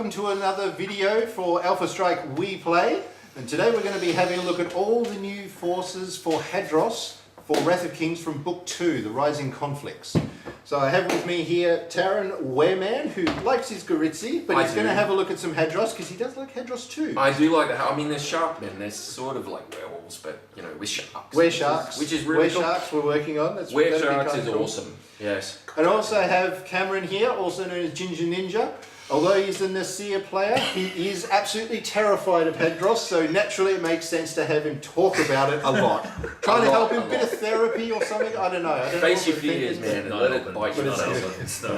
welcome to another video for Alpha Strike We Play. And today we're going to be having a look at all the new forces for Hadross for Wrath of Kings from Book 2, The Rising Conflicts. So I have with me here Tarron Wereman, who likes his Goritzi, but he's going to have a look at some Hadross because he does like Hadross too. I do like that. I mean, they're shark men. They're sort of like werewolves, but you know, with sharks. Weresharks. Which is really cool. Weresharks we're working on. Weresharks is awesome. Yes. And I also have Cameron here, also known as GingaNinja. Although he's a Nasir player, he is absolutely terrified of Hadross, so naturally it makes sense to have him talk about it a lot. Trying to help him, a bit of therapy or something, I don't know. Face your fears, man, and let it bite you.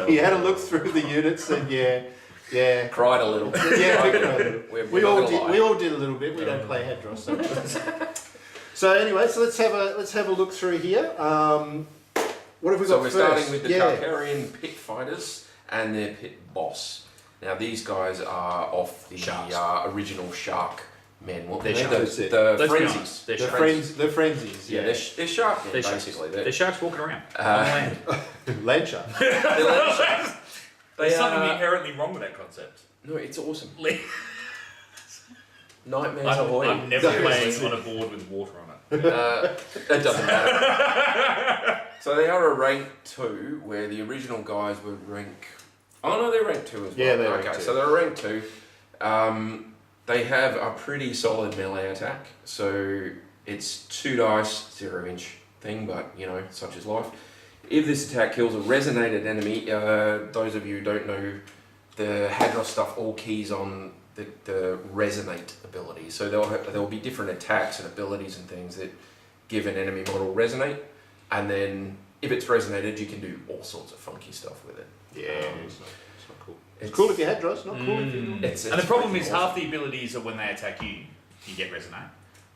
He had a look through the units and yeah. Cried a little. Yeah, we all did a little bit. We don't play Hadross so much. So anyway, so let's have a look through here. What have we got So we're first? starting with the Barbarian pit fighters and their pit boss. Now these guys are off the original shark men. What they're the frenzies. They're frenzies. Yeah, they're shark men, basically. They're sharks walking around. Land shark. There's something inherently wrong with that concept. No, it's awesome. Nightmares ahoy. I'm never playing on a board with water on it. That doesn't matter. So they are a rank 2, where the original guys were rank... Oh no, they're rank 2 as well. Yeah, they're rank 2. So they're rank 2. They have a pretty solid melee attack. So it's 2 dice, 0-inch thing, but you know, such is life. If this attack kills a resonated enemy, those of you who don't know, the Hadross stuff all keys on the resonate ability. So there'll be different attacks and abilities and things that give an enemy model resonate, and then if it's resonated, you can do all sorts of funky stuff with it. Yeah, it's not cool. It's cool if you Hadross, not cool if you don't. And the problem is half the abilities are when they attack you, you get resonate.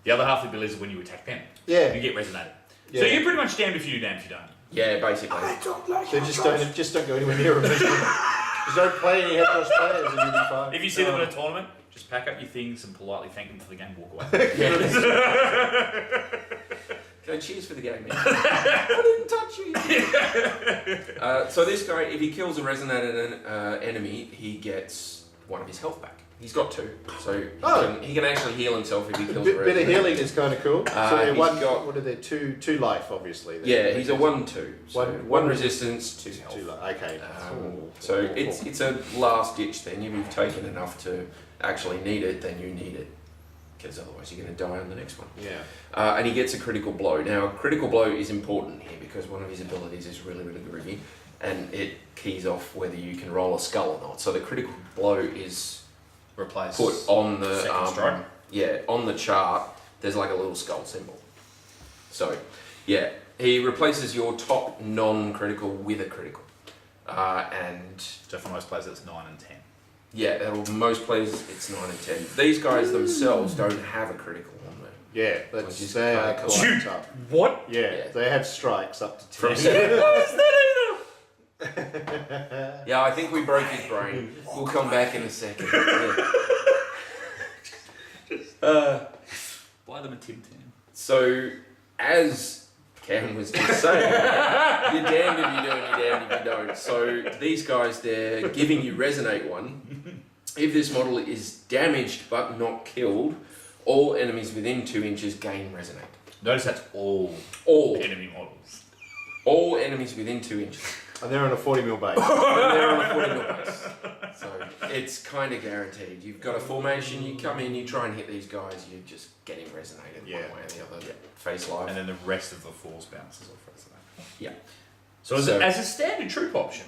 The other half of the abilities are when you attack them. Yeah. You get resonated. Yeah. So you're pretty much damned if you do, damned if you don't. Yeah, basically. I don't like so just don't go anywhere near them. Just don't play any Hadross players and you'll be fine. If you see them in a tournament, just pack up your things and politely thank them for the game and walk away. Go cheers for the game, man. I didn't touch you. So this guy, if he kills a resonated enemy, he gets 1 of his health back. He's got 2, so he can actually heal himself if he kills a resonated bit of healing is kind of cool. So what are they? 2 life, obviously. Yeah, he's a 1/2. So one resistance, 2 health. 2 life. Okay. So it's a last ditch thing. If you've taken enough to actually need it, then you need it, because otherwise you're going to die on the next one. Yeah. And he gets a critical blow. Now, a critical blow is important here because one of his abilities is really, really groovy, and it keys off whether you can roll a skull or not. So the critical blow is put on the strike. on the chart. There's like a little skull symbol. So yeah, he replaces your top non-critical with a critical, and So for most players it's 9 and 10. yeah, most players it's 9 and 10. These guys themselves don't have a critical on there. Yeah, they are quite tough. What? Yeah, they have strikes up to 10. Yeah, I think we broke his brain. We'll come back in a second. Yeah. Buy them a Tim Tam. So, as Cam was just saying, you're damned if you do and you're damned if you don't. So, these guys, they're giving you Resonate 1. If this model is damaged but not killed, all enemies within 2 inches gain Resonate. Notice that's all enemy models. All enemies within 2 inches. And they're on a 40mm base. They're on a 40mm base. So it's kind of guaranteed. You've got a formation, you come in, you try and hit these guys, you're just getting resonated one way or the other. Yeah. Face life. And then the rest of the force bounces off resonate. Yeah. So as a standard troop option,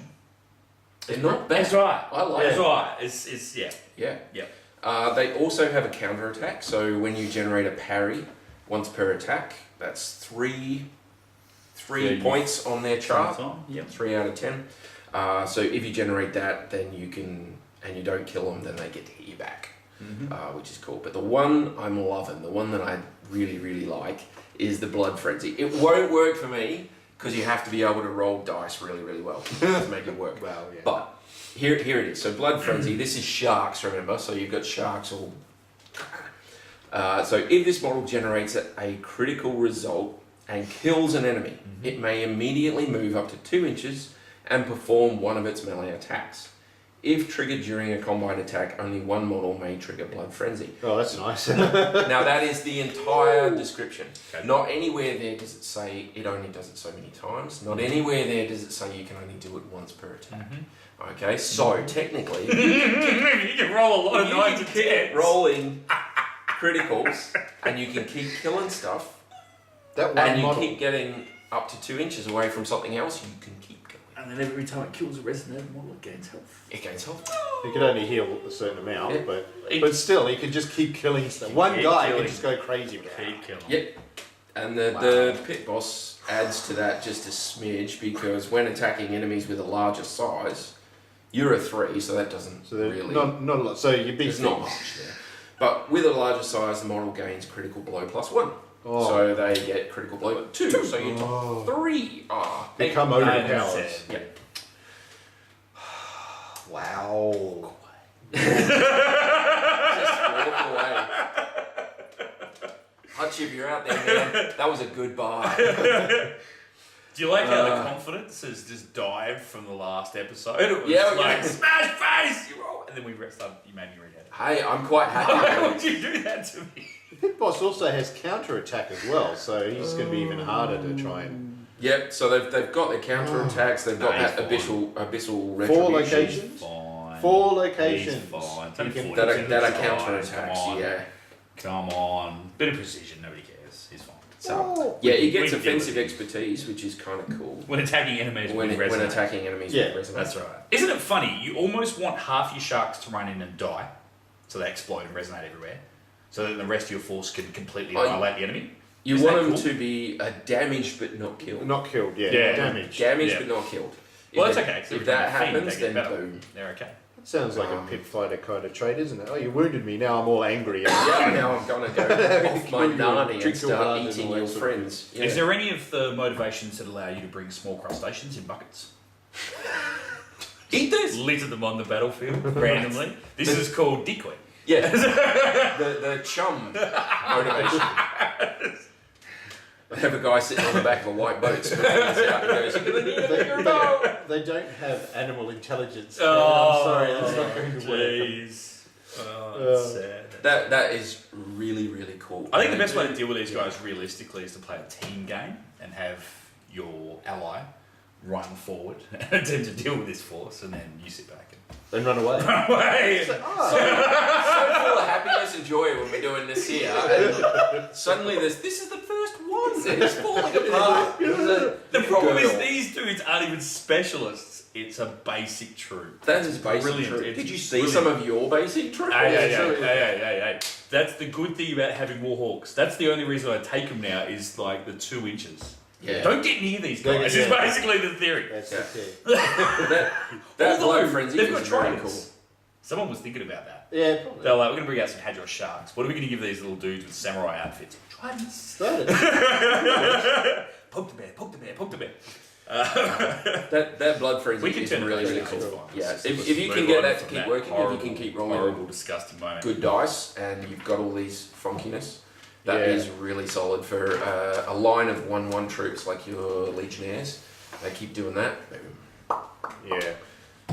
they're not bad. That's right. I like it. That's right. It's Yeah. Yeah. They also have a counter attack. So when you generate a parry once per attack, that's 3 points on their chart. Yep. 3 out of 10. So if you generate that, then you can, and you don't kill them, then they get to hit you back, which is cool. But the one I'm loving, the one that I really, really like, is the Blood Frenzy. It won't work for me because you have to be able to roll dice really, really well to make it work. Well, yeah. But here it is. So Blood Frenzy. This is sharks. Remember, so you've got sharks all. So if this model generates a critical result and kills an enemy, it may immediately move up to 2 inches and perform one of its melee attacks. If triggered during a combined attack, only one model may trigger Blood Frenzy. Oh, that's nice. Now that is the entire description. Okay. Not anywhere there does it say it only does it so many times. Not anywhere there does it say you can only do it once per attack. Okay, so technically, You can roll a lot of you 9s can and keep 10s. rolling criticals, and you can keep killing stuff, That one and you model. keep getting up to 2 inches away from something else. You can keep going. And then every time it kills a resident model, it gains health. It gains health. He could only heal a certain amount, Yeah. but still, he could just keep killing stuff. One Keep guy killing. could just go crazy with it. Keep killing. Yep. And the pit boss adds to that just a smidge, because when attacking enemies with a larger size, you're a 3, so that doesn't So there's really... not a lot. So your big There's not much there. But with a larger size, the model gains critical blow +1. Oh. So they get critical blow 2. So your top 3 are... Become And overpowered. ten. Yep. Wow. Just walk away. Hutch, if you're out there, man, that was a good buy. Do you like how the confidence has just dived from the last episode? It was Yeah, like, yeah. smash face! You roll! And then we started, you made me read it. Hey, I'm quite Why happy. would you do that to me? The pit boss also has counter attack as well, so he's going to be even harder to try and. Yep, so they've got their counter attacks, they've got No, that he's abyssal retribution. 4 locations. Fine. 4 He's locations. fine. You can- That are Fine. counter attacks, Come on. yeah. Come on. Bit of precision, nobody cares. He's fine. So, yeah, he gets we can deal offensive with it. expertise, which is kind of cool. When attacking enemies When with resonate. attacking enemies Yeah, with resonance. That's right. Isn't it funny? You almost want half your sharks to run in and die, so they explode and resonate everywhere, so that the rest of your force can completely annihilate the enemy. You Isn't want that them cool? to be damaged but not killed. Not killed, yeah. Yeah. Damaged. Damaged Yeah. but not killed. Well, If that's it- okay. 'cause If every that time they feed, happens, they get then better. boom. They're okay. That sounds like a pit fighter kind of trait, isn't it? Oh, you wounded me, now I'm all angry. Yeah, now I'm gonna go off my Kill you, nanny and drink your blood start and eating all that your sort of friends. Yeah. Is there any of the motivations that allow you to bring small crustaceans in buckets? Eat this! Litter them on the battlefield randomly. This is called decoy. Yeah. the chum motivation. I have a guy sitting on the back of a white boat spitting this out and goes, "You're gonna need a bigger boat." They don't have animal intelligence. man. Oh, I'm sorry, that's not going to work. jeez. Oh, that's sad. That is really, really cool. I think the best way to deal with these guys realistically is to play a team game and have your ally run forward and attempt to deal with this force, and then you sit back Then run away. and away. so full of happiness and joy when we're doing this here, and suddenly this is the first one and it's falling apart. The problem is these dudes aren't even specialists. It's a basic troop. That is basic Brilliant. troop. It's Did you see brilliant. some of your basic troop? Hey. That's the good thing about having Warhawks. That's the only reason I take them now is like the 2 inches. Yeah. Don't get near these Don't guys. get Is near. basically the theory. That's Yeah. okay. That Although, blow frenzy they've is got very tridents. cool. Someone was thinking about that. Yeah, probably. They're like, we're going to bring out some Hadross sharks. What are we going to give these little dudes with samurai outfits? Tridents. Started. Poke the bear, poke the bear, poke the bear. That blood frenzy We can is turn really, it really into cool. fine. Yeah, Let's if you move can get on that to from keep that working, if horrible, you can keep rolling horrible, disgusting moment. good dice, and you've got all these funkiness, that Yeah. is really solid for a line of 1/1 troops like your legionnaires. They keep doing that. Yeah.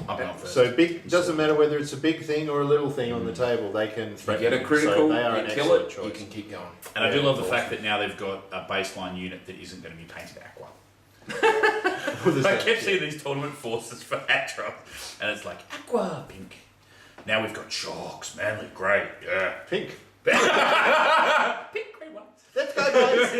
I'm not first. So big doesn't matter whether it's a big thing or a little thing on the table. They can You threaten. get a critical, So they are you an kill excellent it, you choice. can keep going. And I do Yeah, love the awesome. fact that now they've got a baseline unit that isn't going to be painted aqua. What is I that? kept seeing these tournament forces for Hadross, and it's like aqua pink. Now we've got sharks, manly grey, yeah. Pink. Pink grey ones. Let's go, guys.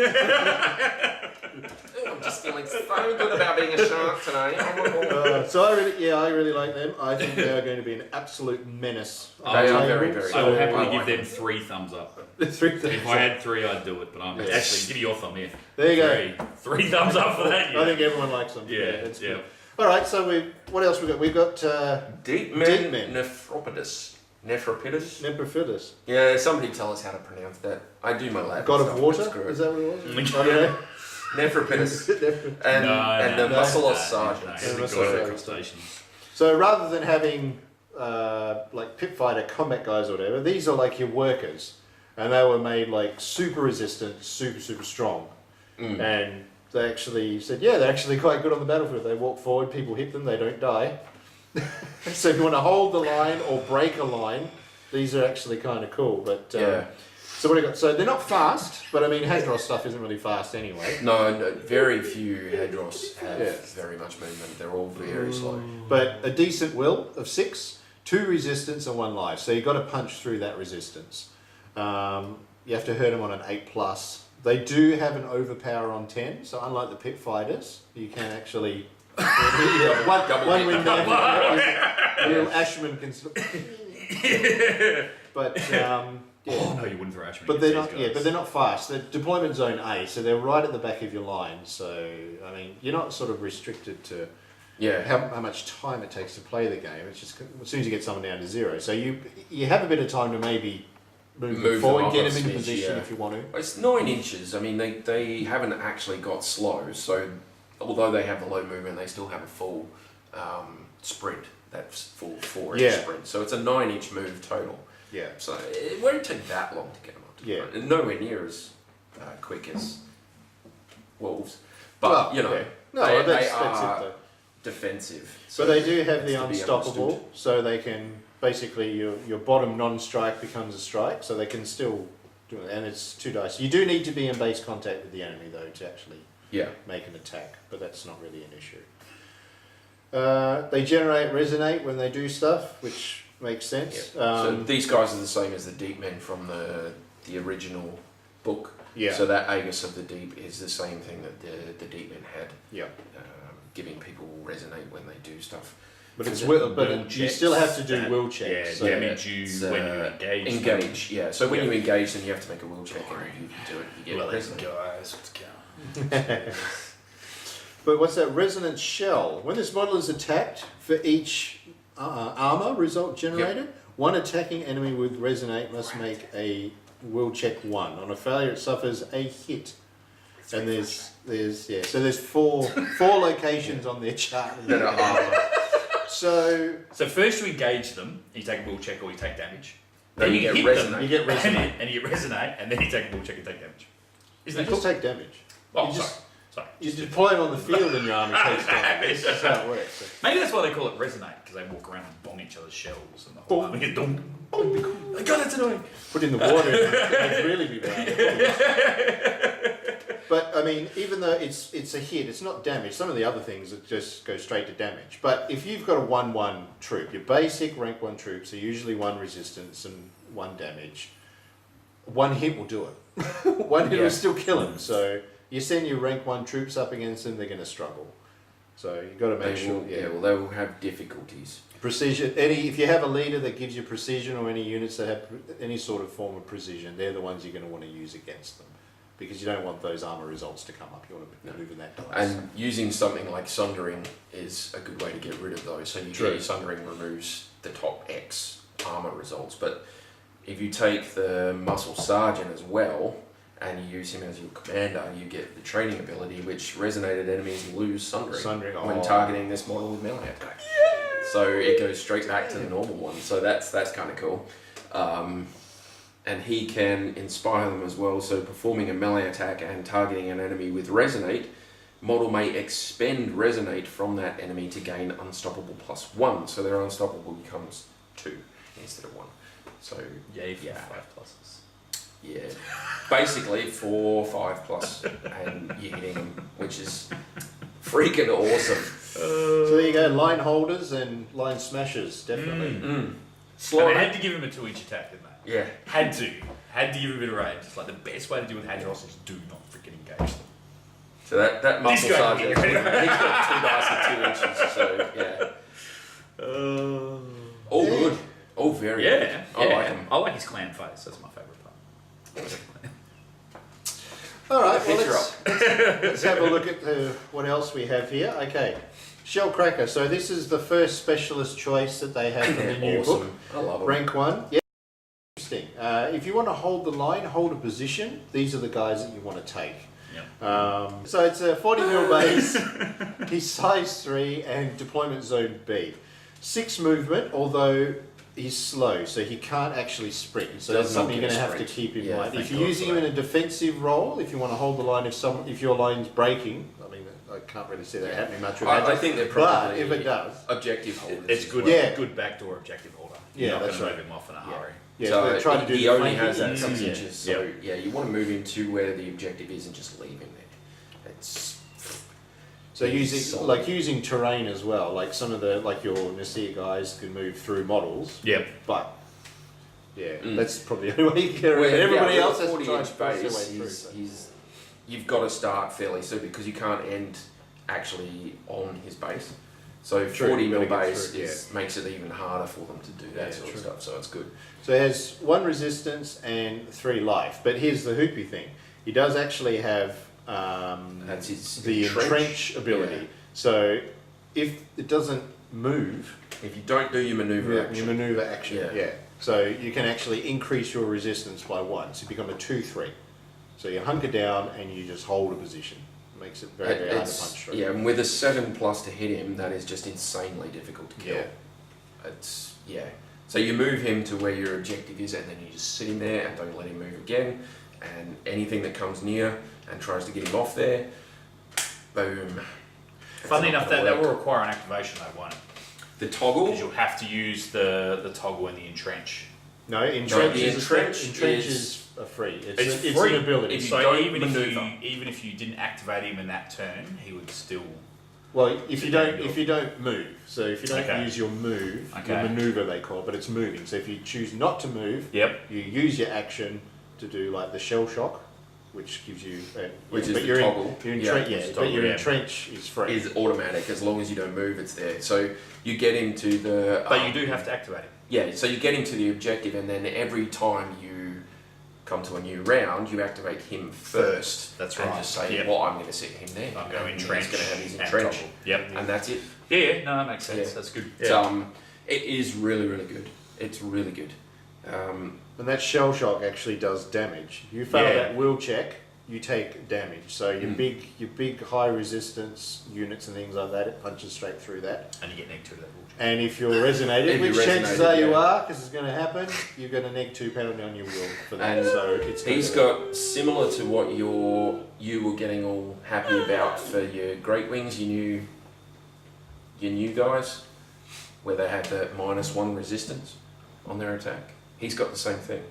Oh, I'm just feeling so good about being a shark today. So I really like them. I think they are going to be an absolute menace. They on the are table. very, very I will I happily like give them them. 3 thumbs up. Three things. If I had 3, I'd do it, but I'm Yes. actually give you your thumb here. There you go. 3 thumbs up for that. I think everyone likes them. Yeah, that's yeah. good. All right. So what else we got? We've got Deepmen Nephropodus. Nephropodus? Nephrophyllus. Yeah, somebody tell us how to pronounce that. I do my Latin God stuff, of Water. screw it. Is that what it was? Yeah. I don't know. Nephropodus. Neph- And the Muscle Sergeants. Yeah, The Muscle god of Sergeants. crustaceans. So rather than having like pit fighter combat guys or whatever, these are like your workers, and they were made like super resistant, super strong, and they actually said, yeah, they're actually quite good on the battlefield. They walk forward, people hit them, they don't die, So if you want to hold the line or break a line, these are actually kind of cool. But so what do you got? So they're not fast, but I mean Hadross stuff isn't really fast anyway. No, very few Hadross have very much movement. They're all very slow. But a decent will of 6, 2 resistance and 1 life. So you've got to punch through that resistance. You have to hurt them on an 8+. They do have an overpower on 10. So unlike the pit fighters, you can actually one win there. Little Ashman can. But Oh no, you wouldn't throw Ashman. but they're not. Yeah, but they're not fast. They're deployment zone A, so they're right at the back of your line. So I mean, you're not sort of restricted to how much time it takes to play the game. It's just as soon as you get someone down to 0, so you have a bit of time to maybe move forward, get them in position if you want to. It's 9 inches. I mean, they haven't actually got slow, so although they have the low movement, they still have a full sprint. That's full 4-inch sprint. So it's a 9-inch move total. Yeah. So it won't take that long to get them up to the front. And nowhere near as quick as wolves. But, they are defensive. So they do have the unstoppable, so they can basically your bottom non-strike becomes a strike, so they can still do it, and it's 2 dice. You do need to be in base contact with the enemy though to actually make an attack, but that's not really an issue. They generate resonate when they do stuff, which makes sense. So these guys are the same as the deep men from the original book. Yeah. So that Aegis of the Deep is the same thing that the deep men had. Yeah. Giving people resonate when they do stuff. But it's you still have to do will checks. So damage you when you engage. Engage, yeah. So when you engage, then you have to make a will check, and if you do it, you get resonate. Guys, let's go. But what's that? Resonant shell. When this model is attacked, for each armor result generated, one attacking enemy with resonate must make a will check 1. On a failure, it suffers a hit. And there's 4 locations on their chart that are armor. So first you engage them, you take a will check or you take damage. Then you get resonate. You get resonate. And you get resonate, and then you take a will check and take damage. You just take damage. Oh, sorry. You deploy it on the field and your army takes damage. That's how it works. Maybe that's why they call it resonate, because they walk around and bomb each other's shells and the whole army gets dong. Oh God, that's annoying. Put in the water and it'd really be bad. But I mean, even though it's a hit, it's not damage. Some of the other things that just go straight to damage. But if you've got a 1/1 troop, your basic rank 1 troops are usually 1 resistance and 1 damage. 1 hit will do it. 1 hit will still kill them. So you send your rank 1 troops up against them, they're going to struggle. So you've got to make sure. They will have difficulties. Precision. If you have a leader that gives you precision, or any units that have any sort of form of precision, they're the ones you're going to want to use against them. Because you don't want those armor results to come up. You want to move in that dice. And using something like Sundering is a good way to get rid of those. So you get Sundering removes the top X armor results. But if you take the Muscle Sergeant as well, and you use him as your commander, you get the training ability, which resonated enemies lose Sundering when targeting this model with melee attack. So it goes straight back to the normal one. So that's kind of cool. And he can inspire them as well. So performing a melee attack and targeting an enemy with resonate, model may expend resonate from that enemy to gain unstoppable +1. So their unstoppable becomes 2 instead of 1. So 5 pluses. Yeah, basically 4, 5+, and you're hitting them, which is freaking awesome. So there you go, line holders and line smashers, definitely. So they had to give him a 2-inch attack, didn't they? Yeah. Had to give him a bit of range. It's like the best way to deal with Hadross is do not freaking engage them. So that muscle sergeant, he's got 2 dice at 2 inches, so yeah. All good. All very good. I like him. I like his clan face, that's my favourite part. Alright, well let's have a look at what else we have here. Okay, Shellcracker. So this is the first specialist choice that they have in the new book. I love it. Rank 1. Yeah. Interesting. If you want to hold the line, hold a position, these are the guys that you want to take. Yep. So it's a 40mm base, he's size 3 and deployment zone B. 6 movement, although he's slow, so he can't actually sprint. So that's something you're going to have to keep in mind. If you're using him in a defensive role, if you want to hold the line, if your line's breaking, I mean, I can't really see that happening much with I Hadross. think they're But probably if it does, objective holders. It's as good. well. Yeah. Good backdoor objective holder. Yeah, You're not that's going to right. move him off in a hurry. yeah, So we're trying to do he the only flanking. has that Mm. 6 inches, so Yep. yeah, you want to move him to where the objective is and just leave him there. It's So he's using solid. using terrain as well, like some of the your Nasir guys can move through models, Yep. but yeah, Mm. that's probably the only way you can. Well, Everybody yeah, else with has a to try and 40-inch force their base, way through. you've got to start fairly soon because you can't end actually on his base. So True, 40 you've mil gotta get base through, makes it even harder for them to do that Yeah, sort true. of stuff. So it's good. So he has 1 resistance and 3 life. But here's the hoopy thing: he does actually have That's his the entrench ability. Yeah. So if it doesn't move, If you don't do your maneuver your action, maneuver action, Yeah. yeah. So you can actually increase your resistance by 1. So you become a 2/3. So you hunker down and you just hold a position. Makes it very, very hard to it's, punch through. yeah, and with a 7+ to hit him, that is just insanely difficult to kill. Yeah. It's yeah. So you move him to where your objective is, and then you just sit him there and don't let him move again. And anything that comes near and tries to get him off there, boom. Funnily It's not enough, that gonna will work. require an activation though, won't it? The toggle. Because you'll have to use the toggle and the entrench. No, entrench the is entrench entrench is- is a free. It's It's free. an ability. If you So don't even maneuver. even if you didn't activate him in that turn, he would still. Well, if you don't Yeah. move, so if you don't Okay. use your move, Okay. your maneuver they call it, but it's moving. So if you choose not to move, Yep. you use your action to do like the shell shock, which gives you, Which is but the you're toggle. You're Yeah, entrench, it's yeah, toggle, but your yeah. entrench is free. Is automatic as long as you don't move. It's there. So you get him to the. But you do have to activate him. Yeah. So you get him to the objective, and then every time you come to a new round, you activate him first. That's and right. just say, Yep. well, I'm going to sit him there. I'm going to and entrench. He's going to have his and entrench, toggle. Yep. and that's it. Yeah. No, that makes sense. Yeah. That's good. It's, it is really, really good. It's really good. And that shell shock actually does damage. You fail Yeah. that will check, you take damage. So your Mm. big high resistance units and things like that, it punches straight through that. And you get -2 to that. And if you're resonated, If you're which chances resonated, are you yeah. are, because it's going to happen, you're going to neg 2 pound on your will for that. And so it's He's got similar to what you were getting all happy about for your Great Wings, your new guys, where they had the -1 resistance on their attack. He's got the same thing.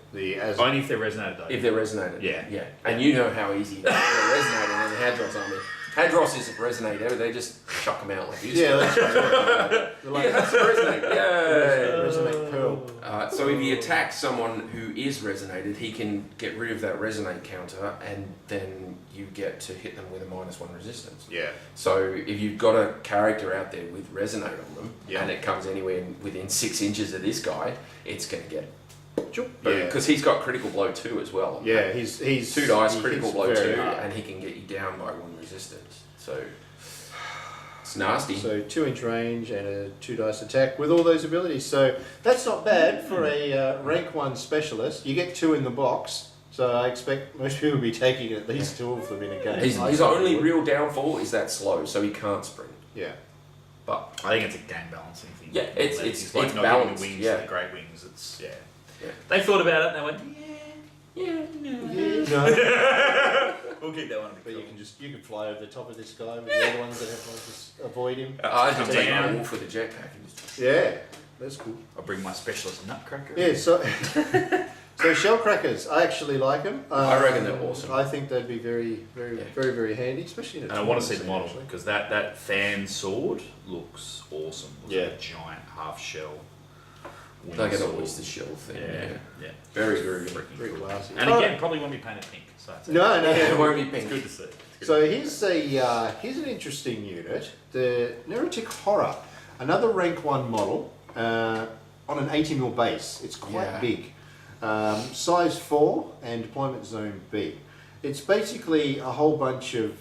Only if they're resonated though. If they're resonated. Yeah. Yeah. And you know how easy they're resonating in the Hadross army. Hadross isn't resonated, they just chuck them out like this. Yeah, that's right. They're Yeah, like, that's resonate. Yeah. resonate pearl. So if he attacks someone who is resonated, he can get rid of that resonate counter, and then you get to hit them with a -1 resistance. Yeah. So if you've got a character out there with resonate on them, Yeah. and it comes anywhere within 6 inches of this guy, it's going to get Yeah. because he's got critical blow 2 as well. Yeah, he's 2 dice, he critical hits blow very 2, hard. and he can get you down by 1 resistance. So it's nasty. So 2-inch range and a 2 dice attack with all those abilities. So that's not bad for a rank 1 specialist. You get 2 in the box, so I expect most people will be taking at least 2 of them in a game. His only real downfall is that slow, so he can't sprint. Yeah. But I think it's a game balancing thing. Yeah, it's like it's not giving balanced. the wings Yeah. to the great wings. It's Yeah. They thought about it and they went, No. we'll keep that one. But you can fly over the top of this guy with the other ones that have to just avoid him. I just take my Down. wolf with a jetpack and just. Yeah, that's cool. I'll bring my specialist nutcracker. Yeah, so so shell crackers, I actually like them. I reckon they're awesome. I think they'd be very, very, Yeah. very, very handy, especially in a And I want to see tournament the model scene, because that fan sword looks awesome. Looks Yeah. like a giant half shell. wing Like an sword. oyster shell thing. Yeah, Yeah. yeah. Very, very good. actually. Very classy. And Oh, again, probably won't be painted pink. So it's no, no. It won't be it's pink. good to see. It's good. So here's an interesting unit, the Neurotic Horror, another rank 1 model on an 80mm base. It's quite Yeah. big, size 4 and deployment zone B. It's basically a whole bunch of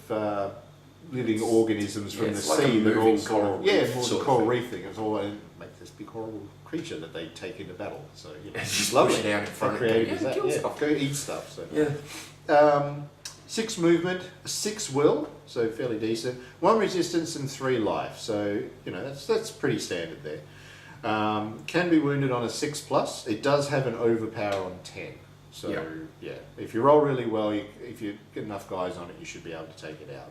living organisms from Yeah, the it's like a sea that moving all coral sort of, yeah, reef more sort the of coral thing. reef thing. It's all make this big horrible creature that they take into battle. So you know, Just it's lovely. push it out in How front of creative them. is Yeah, that? kill Yeah, stuff. go eat stuff. So. Yeah. 6 movement, 6 will, so fairly decent. 1 resistance and 3 life, so you know that's pretty standard there. Can be wounded on a 6+. It does have an overpower on 10. So Yeah. yeah, if you roll really well, if you get enough guys on it, you should be able to take it out.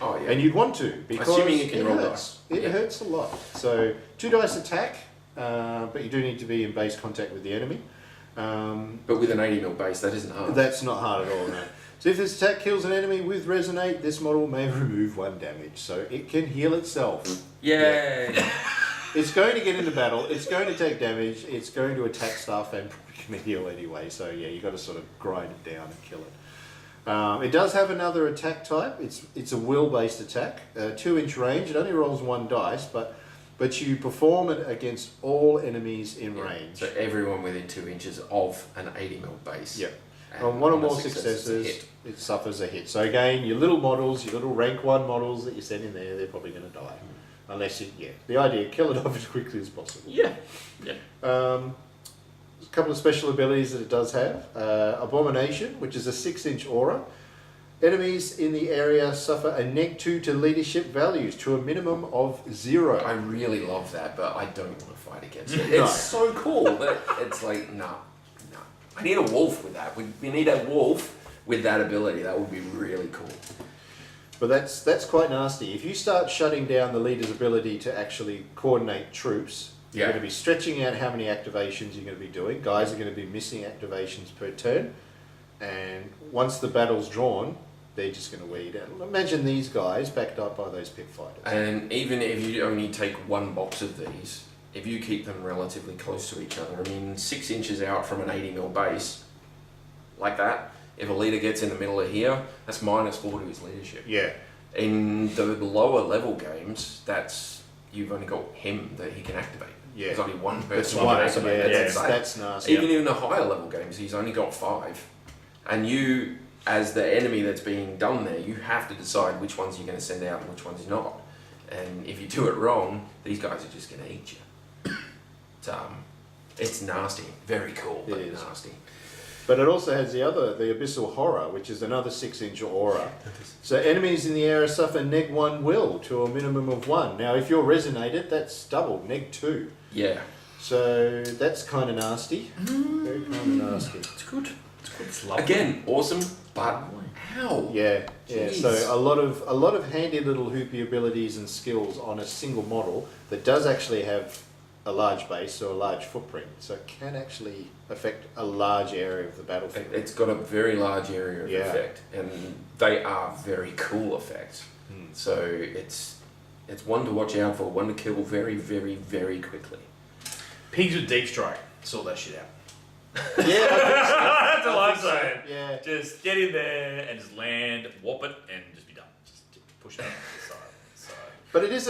Oh yeah. And you'd want to, because Assuming you can it roll hurts. dice. It hurts a lot. So 2 dice attack, but you do need to be in base contact with the enemy. But with an 80mm base, that isn't hard. That's not hard at all, no. So if this attack kills an enemy with Resonate, this model may remove 1 damage. So it can heal itself. Yay! Yeah. It's going to get into battle, it's going to take damage, it's going to attack stuff and probably going to heal anyway. So yeah, you've got to sort of grind it down and kill it. It does have another attack type. It's a will-based attack, 2-inch range. It only rolls 1 dice, but you perform it against all enemies in range. So everyone within 2 inches of an 80mm base. Yeah. And On 1 or on a more success, successes, it's a hit. it suffers a hit. So again, your little models, your little rank 1 models that you send in there, they're probably going to die. Unless you, the idea, kill it off as quickly as possible. Yeah. A couple of special abilities that it does have. Abomination, which is a 6-inch aura. Enemies in the area suffer a -2 to leadership values to a minimum of 0. I really love that, but I don't want to fight against it. No. It's so cool, but it's like, no. I need a wolf with that. We need a wolf with that ability. That would be really cool. But that's quite nasty. If you start shutting down the leader's ability to actually coordinate troops, you're going to be stretching out how many activations you're going to be doing. Guys are going to be missing activations per turn. And once the battle's drawn, they're just going to weed out. Imagine these guys backed up by those pit fighters. And even if you only take 1 box of these, if you keep them relatively close to each other, I mean, 6 inches out from an 80mm base, like that, if a leader gets in the middle of here, that's -4 to his leadership. Yeah. In the lower level games, you've only got him that he can activate. Yeah. There's only one That's person who one. can activate. Yeah, That's insane. that's nasty. Even in the higher level games, he's only got 5. And you, as the enemy that's being done there, you have to decide which ones you're going to send out and which ones you're not. And if you do it wrong, these guys are just going to eat you. It's nasty. Very cool, but It is. nasty. But it also has the Abyssal Horror, which is another 6-inch aura. So enemies in the area suffer -1 will to a minimum of 1. Now, if you're resonated, that's doubled, -2. Yeah. So that's kind of nasty. Very kind of nasty. It's good. It's good. It's lovely. Again, awesome, but how? Yeah. Jeez. So a lot of handy little hoopy abilities and skills on a single model that does actually have a large base or a large footprint, so it can actually affect a large area of the battlefield. It's got a very large area of Yeah. effect, and they are very cool effects. So it's one to watch out for, one to kill very, very, very quickly. Pigs with deep strike. Sort that shit out. Yeah, That's all I'm so. saying. Yeah. Just get in there and just land, whop it, and just be done. Just push it up to the side. So. But it is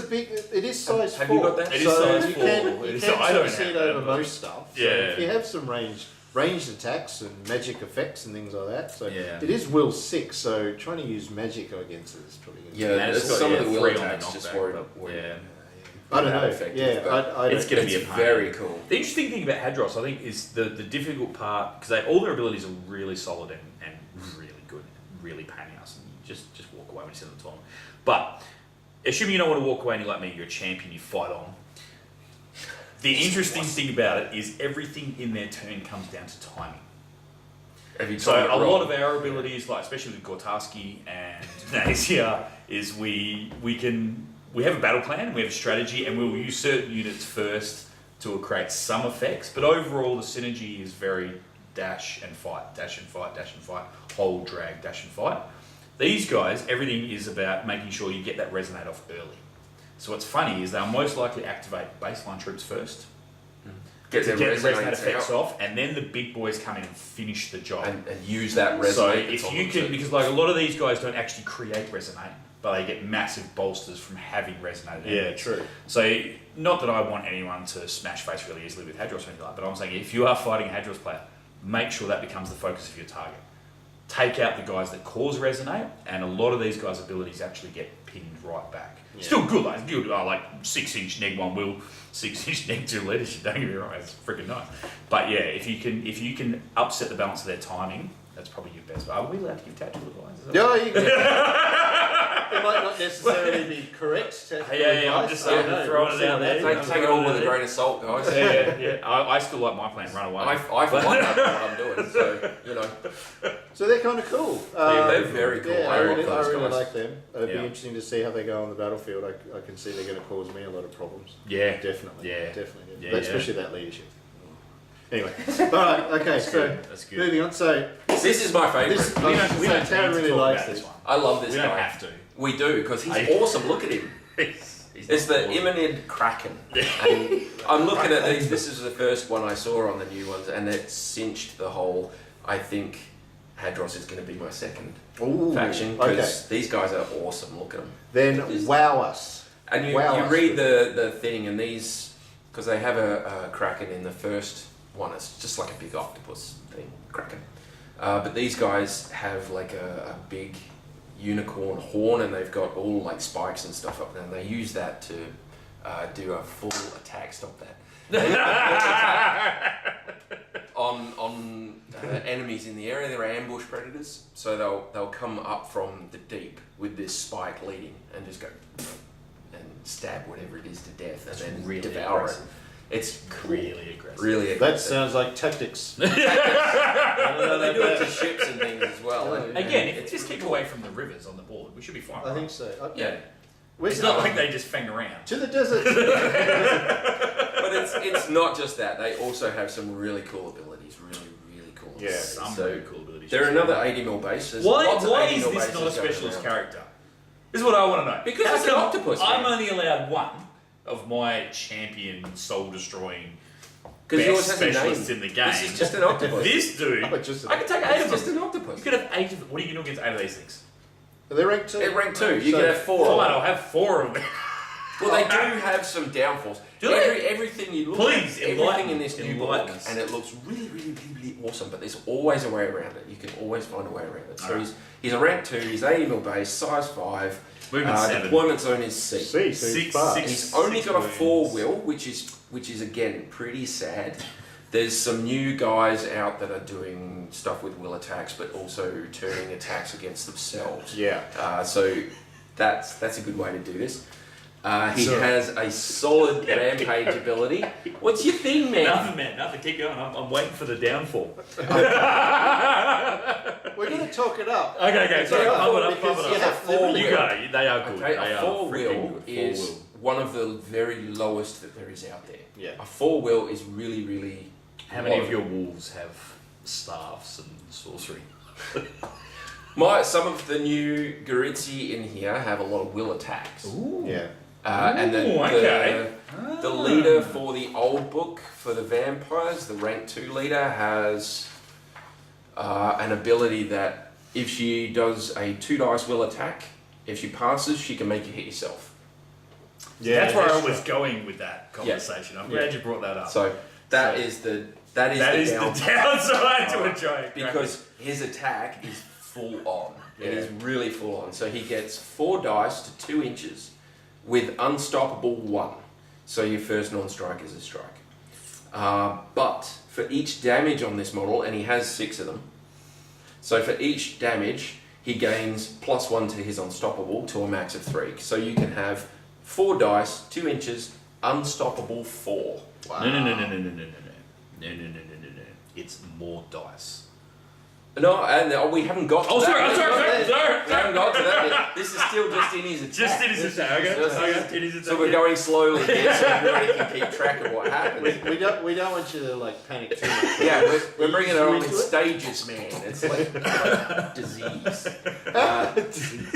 size 4. Have you got that? It is so size you 4. can, It you is- can I sort don't of see have it that, over but- most stuff. So Yeah. if you have some ranged attacks and magic effects and things like that, so Yeah. it is will 6. So trying to use magic against it is probably going to Yeah, And it's got, some of the will 3 on the attacks just knockback, weren't. but, yeah. I don't know. effective, Yeah, but I it's don't. gonna be a It's pain. very cool. The interesting thing about Hadross, I think, is the difficult part, because all their abilities are really solid and really good, really pain in us, and you just walk away when you send them to them. But assuming you don't want to walk away and you're like me, you're a champion, you fight on. The interesting thing about it is everything in their turn comes down to timing. Every So time a you lot roll- of our abilities, like especially with Gortaski and Nazia, is we have a battle plan, we have a strategy, and we'll use certain units first to create some effects. But overall, the synergy is very dash and fight, dash and fight, dash and fight, hold, drag, dash and fight. These guys, everything is about making sure you get that resonate off early. So what's funny is they'll most likely activate baseline troops first, get to the get the resonate resonates effects out off, and then the big boys come in and finish the job. and use that resonate. So that's if on you them can, too. because like a lot of these guys don't actually create resonate, but they get massive bolsters from having resonated enemies. true. So not that I want anyone to smash face really easily with Hadross or anything like that, but I'm saying if you are fighting a Hadross player, make sure that becomes the focus of your target. Take out the guys that cause resonate, and a lot of these guys' abilities actually get pinned right back. Yeah. Still good, like good, like 6-inch -1 will, 6-inch -2 leadership. Don't get me wrong, it's freaking nice. But yeah, if you can upset the balance of their timing, that's probably your best. Are we allowed to give tactical advice? Is that Yeah, you can. might not necessarily be correct. I'm just saying, throwing it out there. Take it all with a grain of salt, guys. Yeah. I still like my plan. Run away. I forgot what I'm doing, so you know. So they're kind of cool. They're very cool. Yeah, I really guys. like them. It'd be interesting to see how they go on the battlefield. I can see they're going to cause me a lot of problems. Yeah, definitely. Yeah, definitely. Yeah, especially that leadership. Anyway, all right, okay. That's good. Moving on. So This is my favourite. We don't Tarron really likes this. I love this We guy. don't have to. We do, because he's awesome. Look at him. It's the Ivoryskull Kraken. And I'm looking at these. This is the first one I saw on the new ones, and it cinched the whole. I think Hadross is going to be my second faction, because these guys are awesome. Look at them. Then wow us. And you read the thing, and these, because they have a Kraken in the first one, it's just like a big octopus thing, Kraken. But these guys have like a big unicorn horn, and they've got all like spikes and stuff up there, and they use that to do a full attack. Stop that. on enemies in the area. They're ambush predators, so they'll come up from the deep with this spike leading and just go and stab whatever it is to death, and then really devour aggressive. it. It's Really aggressive. Really aggressive. That sounds like tactics. But they do it to ships and things as well. And Again, if we it's just keep away from the rivers on the board, we should be fine. I think so. Okay. Yeah. Where's It's not like they just fang around. to the desert. But it's not just that. They also have some really cool abilities. Really cool. Yeah. abilities. Some So really cool abilities. they're another 80 mil base. There's Why lots of is 80 mil this bases not a going specialist around. character? This is what I want to know. Because How it's an come octopus, I'm man. only allowed one of my champion soul destroying Because yours best has a name. specialists in the game. This is just an octopus. This dude, Oh, just I can take 8 It's of just them. an octopus. You could have 8 of them. What are you going to do against 8 of these things? They're ranked 2. At rank 2, you So- can have 4. Fine, I'll have 4 of them. Well, they do have some downfalls. Do they? Everything you look Please, at, enlighten everything in this new book, enlighten us. and it looks really awesome, but there's always a way around it. You can always find a way around it. So Alright. he's a rank 2, he's 80 mil base, size 5, Movement 7. deployment zone is C. C, so he's Six- fast. six- He's only got a wounds. 4 will, which is again pretty sad. There's some new guys out that are doing stuff with will attacks, but also turning attacks against themselves. Yeah. So that's a good way to do this. He So- has a solid rampage ability. What's your thing, man? Nothing, man. Nothing. Keep going. I'm waiting for the downfall. We're going to talk it up. Okay. Sorry. Yeah, Pump it up. because Pump it you up. have 4 You will. go. They are good. Okay, They a are 4 freaking will good. is 4 will. one of the very lowest that there is out there. Yeah. A 4 will is really How many low. of your wolves have staffs and sorcery? Some of the new Guritsi in here have a lot of will attacks. Ooh. Yeah. And Ooh, okay. the leader for the old book for the vampires, the rank 2 leader, has an ability that if she does a 2 dice will attack, if she passes, she can make you hit yourself. Yeah. That's where I was going with that conversation. I'm glad Yeah. you brought that up. So that So- is the that is the downside to a giant because his attack is full on. It Yeah. is really full on. So he gets 4 dice to 2 inches with unstoppable 1. So your first non-strike is a strike. But for each damage on this model, and he has 6 of them, so for each damage, he gains +1 to his unstoppable to a max of 3. So you can have 4 dice, 2 inches, unstoppable 4. Wow. No. It's more dice. No, and we haven't got to Oh, that. sorry. We haven't got to that yet. This is still just in his attack. Just in his attack. Okay. So we're going slowly here so everybody can keep track of what happens. We don't want you to like panic too much. Yeah, we're bringing it on in Into it? stages, man. It's like disease.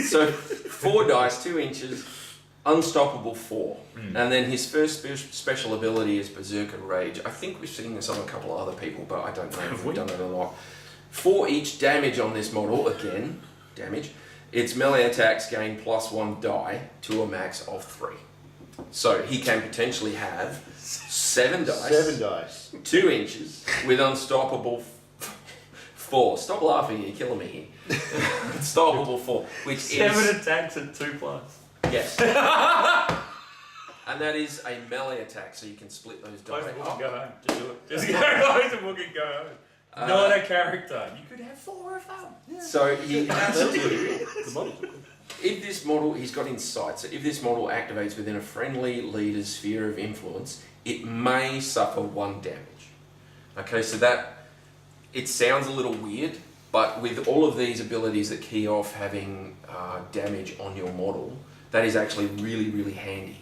So 4 dice, 2 inches, unstoppable 4. And then his first special ability is Berserker Rage. I think we've seen this on a couple of other people, but I don't know if we've done it a lot. For each damage on this model, again, damage, its melee attacks gain +1 die to a max of 3. So he can potentially have 7 dice. 7 dice. 2 inches with unstoppable 4. Stop laughing, you're killing me here. Unstoppable 4, which 7 is... attacks at 2+. Yes. And that is a melee attack, so you can split those Close die the book and up. go home. Just do it. Just go close the book and go home. Not a character. You could have 4 of them. So he has to... The models are cool. if this model, he's got insight, so if this model activates within a friendly leader's sphere of influence, it may suffer 1 damage. Okay, so that, it sounds a little weird, but with all of these abilities that key off having damage on your model, that is actually really, really handy.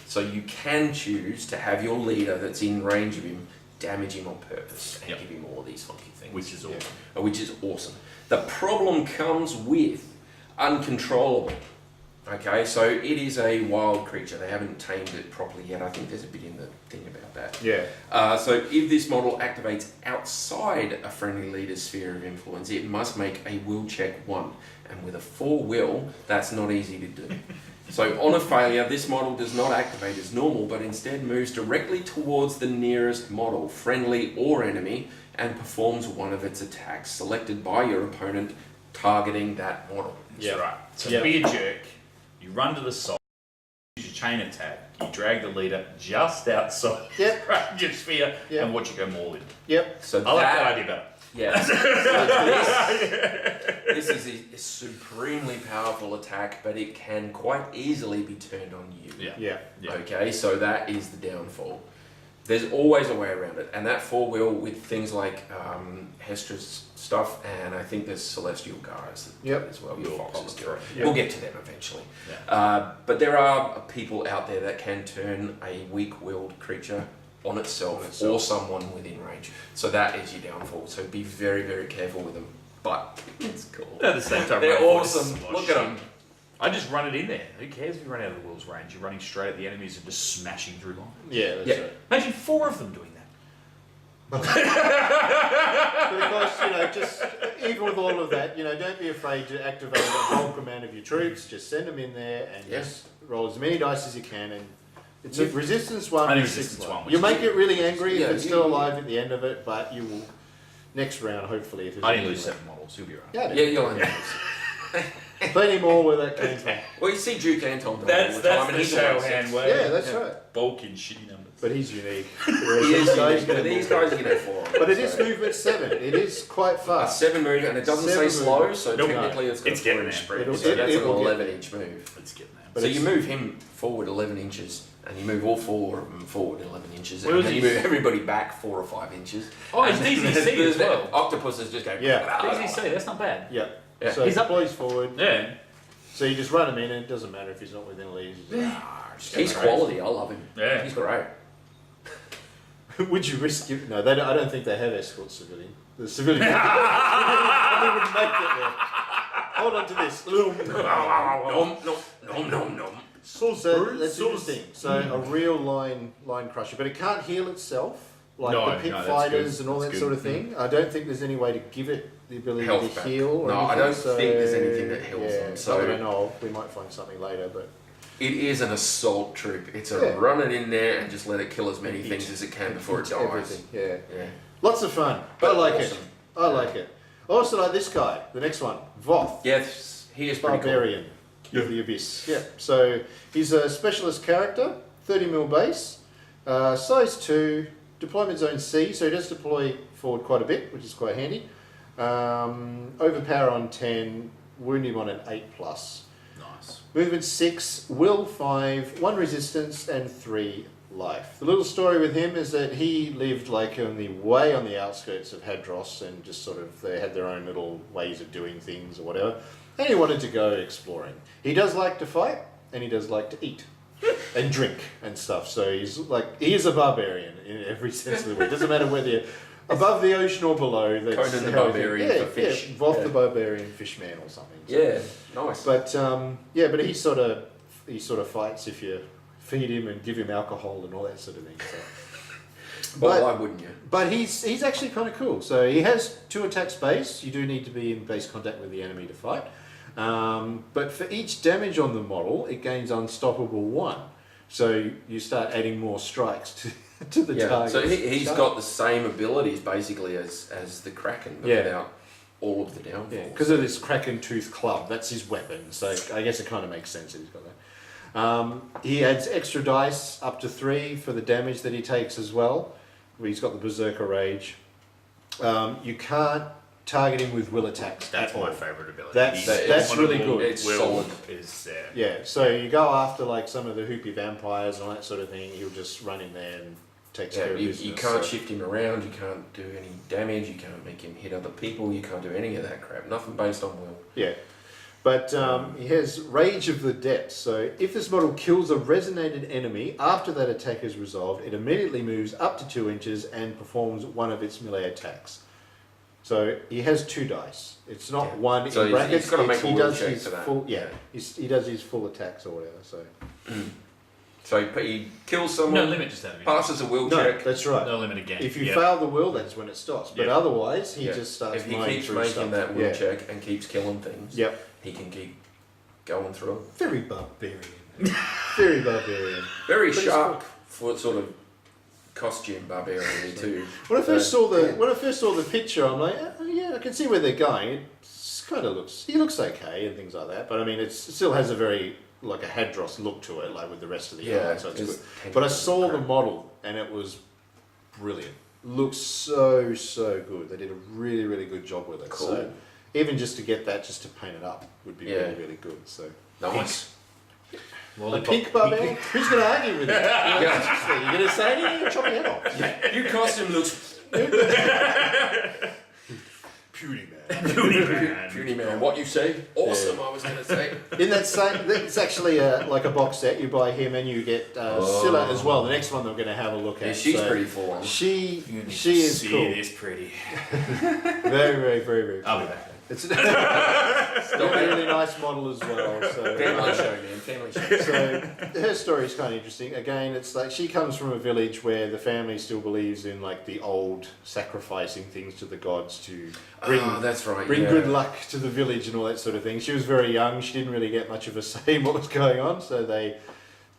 So you can choose to have your leader that's in range of him damage him on purpose and give him all of these funky things. Which is awesome. Which is awesome. The problem comes with uncontrollable. Okay, so it is a wild creature. They haven't tamed it properly yet. I think there's a bit in the thing about that. Yeah. So if this model activates outside a friendly leader's sphere of influence, it must make a will check 1. And with a 4 will, that's not easy to do. So on a failure, this model does not activate as normal, but instead moves directly towards the nearest model, friendly or enemy, and performs one of its attacks selected by your opponent, targeting that model. That's right. So be a jerk. You run to the side, use your chain attack, you drag the leader just outside your sphere, and watch you go maul in. Yep. So I like that idea better. Yeah. So this is a supremely powerful attack, but it can quite easily be turned on you. Yeah. Okay, so that is the downfall. There's always a way around it, and that 4 will with things like Hestrus stuff, and I think there's Celestial Guards as well. Your foxes do it. We'll get to them eventually. But there are people out there that can turn a weak-willed creature on itself or someone within range. So that is your downfall. So be very, very careful with them. But it's cool. At the same time, they're awesome. Look at them. I just run it in there. Who cares if you run out of the will's range? You're running straight at the enemies and just smashing through lines. Yeah, that's right. Imagine 4 of them doing that. But of course, just even with all of that, don't be afraid to activate a bulk amount of your troops. Just send them in there and just roll as many dice as you can. And it's a resistance 1. Only resistance 1. You'll make it really angry if it's still alive at the end of it, but you will next round, hopefully. If it's I didn't lose 7 models. You'll be right. Yeah, you'll only lose. Plenty more where that came from. Well, you see Duke Anton all the That's time, and the he's show always hand way. Yeah, that's right. Bulk in shitty numbers. But he's unique. He is unique, but these guys are going to fall. But it is movement 7. It is quite A fast. 7 move, and it doesn't say 7 slow, movement. so No, technically it's got it's a getting 4-inch there. spread. It'll- So that's an it'll get 11-inch move. It's getting there. But So it's- you move him forward 11 inches, and you move all 4 of them forward 11 inches, Well, and then you he's- move everybody back 4 or 5 inches. Oh, and it's DCC then as well. Octopuses just go. Yeah. DCC, that's not bad. Yeah. Yeah. So He's he up- deploys forward. Yeah. So you just run him in, and it doesn't matter if he's not within a lead. He's quality. I love him. Yeah. He's great. Would you risk it? No, I don't think they have escort civilian. The civilian. They wouldn't make it there. Hold on to this. Nom. So that's interesting. So a real line crusher, but it can't heal itself like the pit that's fighters good. and all That's that sort of good. thing. I don't think there's any way to give it the ability Health to back. heal. Or No, I anything, don't so, think there's anything that heals them, so- I don't know. We might find something later, but It is an assault troop. It's a Yeah. run it in there and just let it kill as many Eat. things as it can before it Eat dies. everything. Yeah, Yeah. lots of fun. But I like awesome. it. I like it. I also like this guy. The next one, Voth. Yes, he is pretty cool. Barbarian of the Abyss. Yeah. So he's a specialist character, 30mm base, size 2, deployment zone C, so he does deploy forward quite a bit, which is quite handy. Overpower on 10, wound him on an 8+. Nice. Movement 6, will 5, 1 resistance and 3 life. The little story with him is that he lived like way on the outskirts of Hadross and just sort of, they had their own little ways of doing things or whatever. And he wanted to go exploring. He does like to fight and he does like to eat and drink and stuff. So he is a barbarian in every sense of the word. It doesn't matter whether you're above the ocean or below. That's Conan the how Barbarian for fish. Yeah, Voth Yeah. the Barbarian Fishman or something. So. Yeah, nice. But but he sort of fights if you feed him and give him alcohol and all that sort of thing. So. Well, why wouldn't you? But he's actually kind of cool. So he has 2 attacks base. You do need to be in base contact with the enemy to fight. But for each damage on the model, it gains unstoppable 1. So you start adding more strikes to the target. So he's got the same abilities basically as the Kraken, but without all of the downfalls. Yeah, because of this Kraken tooth club, that's his weapon. So I guess it kind of makes sense that he's got that. He adds extra dice up to 3 for the damage that he takes as well. He's got the Berserker Rage. You can't target him with will attacks. That's at my all. favourite ability. That's really good. It's will solid. is Yeah, so you go after like some of the hoopy vampires and all that sort of thing, he'll just run in there and takes care of You business. can't shift him around, you can't do any damage, you can't make him hit other people, you can't do any of that crap. Nothing based on will. Yeah. But he has Rage of the Depths. So if this model kills a resonated enemy after that attack is resolved, it immediately moves up to 2 inches and performs one of its melee attacks. So he has 2 dice. It's not one So in brackets. he's got to make a he will does check his for that. full. Yeah, he does his full attacks or whatever. So So he kills no someone, limit just out of passes a will no, check. that's right. No limit again. If you Yep. fail the will, that's when it stops. But Yep. otherwise, he Yeah. just starts. If he mowing keeps through making stuff. that will Yeah. check and keeps killing things, Yep. he can keep going through. Very barbarian. Very barbarian. Very But it's sharp for sort of costume barbarian too. When I first saw the picture, I'm like, oh, yeah, I can see where they're going. It kind of looks, he looks okay and things like that. But I mean, it still has a very like a Hadross look to it, like with the rest of the art, so it's good. But I saw the model and it was brilliant. Looks so good. They did a really good job with it. Cool. So even just to get that, just to paint it up, would be really good. So Nice. a pink barbarian. Who's going to argue with it? Yeah. You're going to say anything? Chop my head off. Your costume looks Puny man. puny man. What you say? Awesome. I was going to say. In that same, it's actually like a box set. You buy him and you get Scylla as well. The next one they're going to have a look at. Yeah, she's So pretty full on. She is cool. It is pretty. Very I'll cool. be back. It's a really nice model as well. So, Family show, man. Family show. so her story is kind of interesting. Again, it's like she comes from a village where the family still believes in like the old sacrificing things to the gods to bring that's right. bring yeah. good luck to the village and all that sort of thing. She was very young. She didn't really get much of a say in what was going on, so they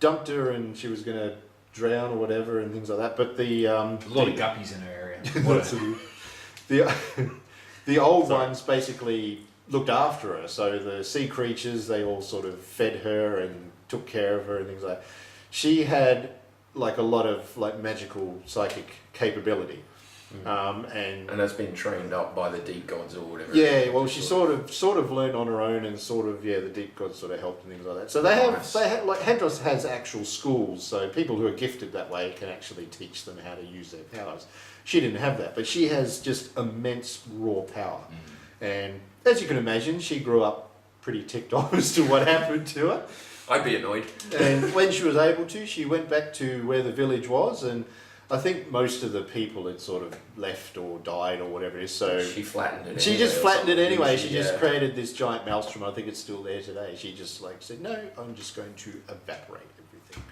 dumped her and she was going to drown or whatever and things like that. But the A lot of guppies in her area. the old ones basically looked after her. So the sea creatures, they all sort of fed her and took care of her and things like that. She had like a lot of like magical psychic capability. And that's been trained up by the deep gods or whatever. yeah, well, she sort of learned on her own, and sort of the deep gods sort of helped and things like that. So they have like Hadross has actual schools, so people who are gifted that way can actually teach them how to use their powers. She didn't have that, but she has just immense raw power, and as you can imagine, she grew up pretty ticked off as to what happened to her. I'd be annoyed. And when she was able to, she went back to where the village was, and I think most of the people had sort of left or died or whatever it is. So she flattened it. she just flattened it anyway. She just yeah. created this giant maelstrom. I think it's still there today. She just like said, no, I'm just going to evaporate everything.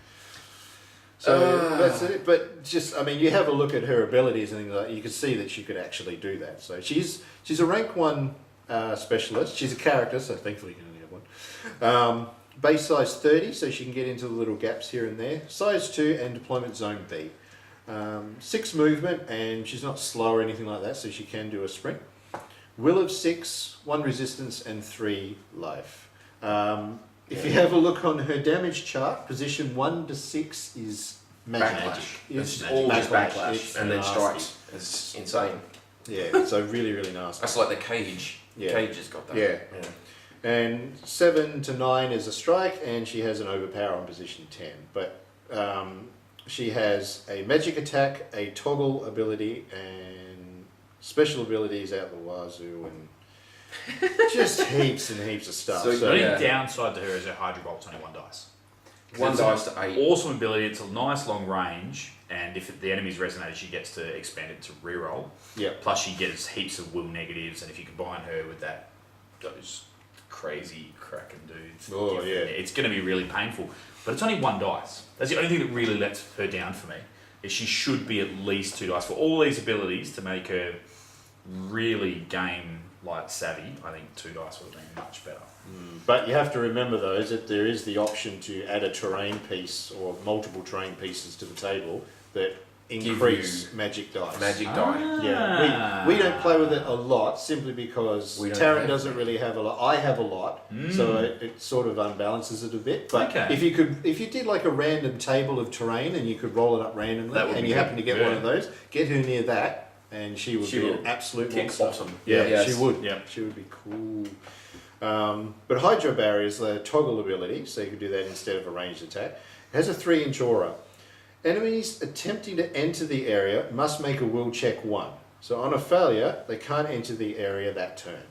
So that's it. But just, I mean, you have a look at her abilities and things like that, you can see that she could actually do that. So she's a rank 1 specialist. She's a character, so thankfully you can only have one. Base size 30, so she can get into the little gaps here and there. Size 2 and deployment zone B. 6 movement, and she's not slow or anything like that, so she can do a sprint. Will of 6, 1 resistance, and 3 life. If you have a look on her damage chart, position 1 to 6 is magic. Backlash. It's It's all just backlash, It's and then nasty. strikes. It's insane. Yeah, so really nasty. That's like the cage. Yeah. Cage has got that. Yeah. And 7 to 9 is a strike, and she has an overpower on position 10. But she has a magic attack, a toggle ability, and special abilities out the wazoo, and just heaps and heaps of stuff. So, The So, only yeah. downside to her is her Hydro Bolt's only 1 dice. 1 It's dice an to 8. Awesome ability. It's a nice long range, and if the enemy's resonated, she gets to expand it to reroll. yeah. Plus, she gets heaps of will negatives, and if you combine her with those crazy Kraken dudes, Oh, yeah. it's going to be really painful. But it's only 1 dice. That's the only thing that really lets her down for me. Is she should be at least 2 dice for all these abilities to make her really game like savvy. I think 2 dice would have been much better. But you have to remember, though, is that there is the option to add a terrain piece or multiple terrain pieces to the table that increase magic dice. Magic die. Yeah, we don't play with it a lot simply because We don't Tarron have doesn't really have a lot. I have a lot, so it sort of unbalances it a bit. But Okay. if you did like a random table of terrain and you could roll it up randomly, That would and be you good. happen to get one of those, get her near that. and she would She be will an absolute kick monster. awesome. Yeah, Yes. she would. Yeah. She would be cool. But Hydro Barrier is the toggle ability, so you could do that instead of a ranged attack. It has a 3-inch aura. Enemies attempting to enter the area must make a will check 1. So on a failure, they can't enter the area that turn.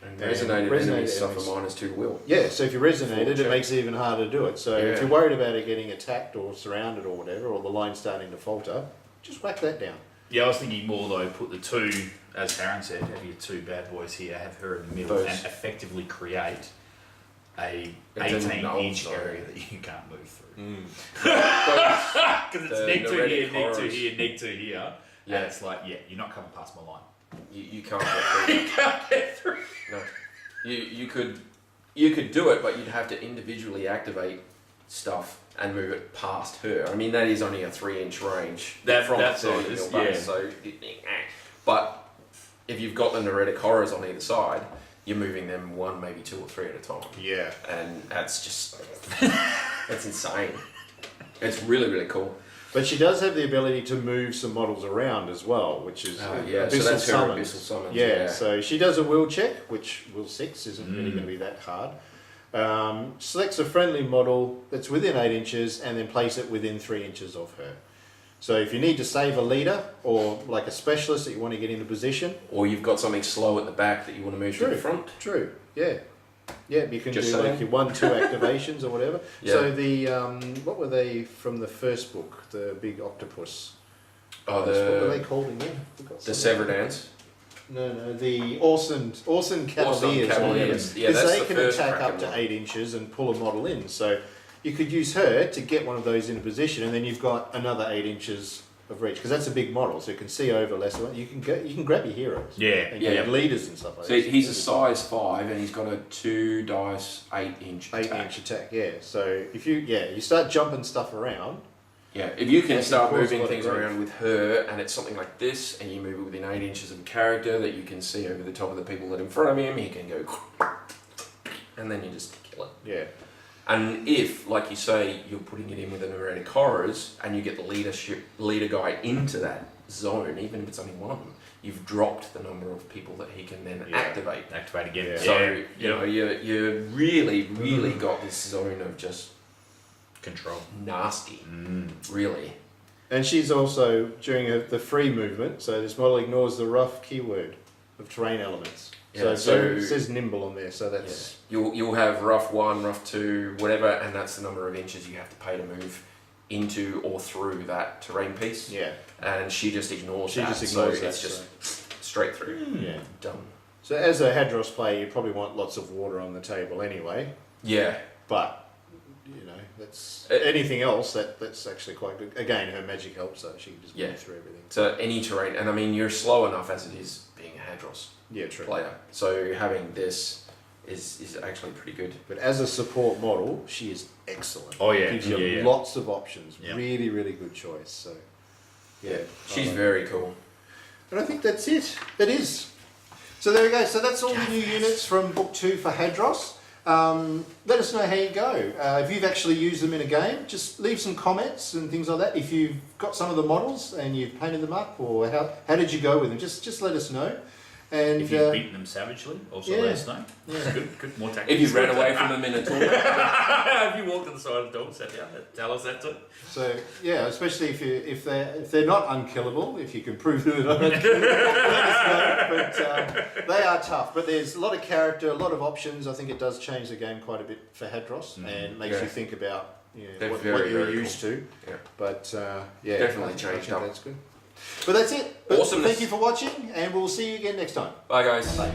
And resonated enemies suffer -2 will. Yeah, so if you resonated, it check. makes it even harder to do it. So if Yeah. you're worried about it getting attacked or surrounded or whatever, or the line starting to falter, just whack that down. Yeah, I was thinking more though, put the two, as Tarron said, have your two bad boys here, have her in the middle, Those- and effectively create a It's an 18-inch old area that you can't move through. Those- Because it's The neck to Neretic here, neck to horrors. here, neck to here. Yeah. And it's like, yeah, you're not coming past my line. you can't get through. You can't get through. No. You could do it, but you'd have to individually activate stuff and move it past her. I mean, that is only a 3-inch range. That's all the it is, back, yeah. So, but if you've got the Neretic horrors on either side, you're moving them 1, maybe 2 or 3 at a time. Yeah. And that's just, that's insane. It's really, really cool. But she does have the ability to move some models around as well, which is Yeah, so that's her Abyssal Summons. Yeah, so she does a will check, which will 6 isn't really going to be that hard. Selects a friendly model that's within 8 inches and then place it within 3 inches of her. So if you need to save a leader or like a specialist that you want to get into position, Or you've got something slow at the back that you want to move to the front. true, yeah. Yeah, you can Just do saying. like your 1-2 activations or whatever. Yeah. So the, what were they from the first book, the big octopus? Oh, What were they the called again? Severed Ants. No, the Orson Cavaliers. Cavaliers. Yeah, Because that's they the can first attack Kraken up to one. 8 inches and pull a model in. So you could use her to get one of those into position, and then you've got another 8 inches of reach, because that's a big model, so you can see over less. You can grab your heroes. Yeah, and yeah. get leaders and stuff like So that. he's a size 5 and he's got a 2 dice 8-inch 8-inch attack. Yeah. So if you start jumping stuff around. Yeah, if you can That start can cause a moving lot of things growth. around with her and it's something like this and you move it within 8 inches of a character that you can see over the top of the people that are in front of him, he can go and then you just kill it. Yeah. And if, like you say, you're putting it in with an Neretic horrors and you get the leader guy into that zone, even if it's only one of them, you've dropped the number of people that he can then activate. Activate again. Yeah. So, you know, you really got this zone of just Control. nasty, really. And she's also during the free movement. So this model ignores the rough keyword of terrain elements. Yeah, so it says nimble on there. So that's You'll have rough 1, rough 2, whatever, and that's the number of inches you have to pay to move into or through that terrain piece. yeah. And she just ignores She that. just ignores so that, it's just straight through. Yeah. Done. So as a Hadross player, you probably want lots of water on the table anyway. Yeah. But you know, that's It- anything else that's actually quite good. Again, her magic helps, so she can just move through everything. So any terrain, and I mean you're slow enough as it is being a Hadross Yeah, true. player. So having this is actually pretty good. But as a support model, she is excellent. Oh, yeah. Gives you Yeah. lots of options. Yeah. Really, really good choice. So yeah, She's I like very it. cool. And I think that's it. That is. So there we go. So that's all the new units from Book 2 for Hadross. Let us know how you go. If you've actually used them in a game, just leave some comments and things like that. If you've got some of the models and you've painted them up, or how did you go with them, just let us know. And If you've beaten them savagely, also let us know. Yeah. Good. More tactics. If you ran away from them in a tournament, If you walked to the side of the door and sat down, tell us that too. So yeah, especially if they're not unkillable, if you can prove that they're not unkillable, let us know. But they are tough. But there's a lot of character, a lot of options. I think it does change the game quite a bit for Hadross, and makes Yeah. you think about They're what very, you're very used to. Yeah. But yeah, Definitely I changed think up. That's good. But that's it. But Awesomeness. thank you for watching, and we'll see you again next time. bye guys. Bye.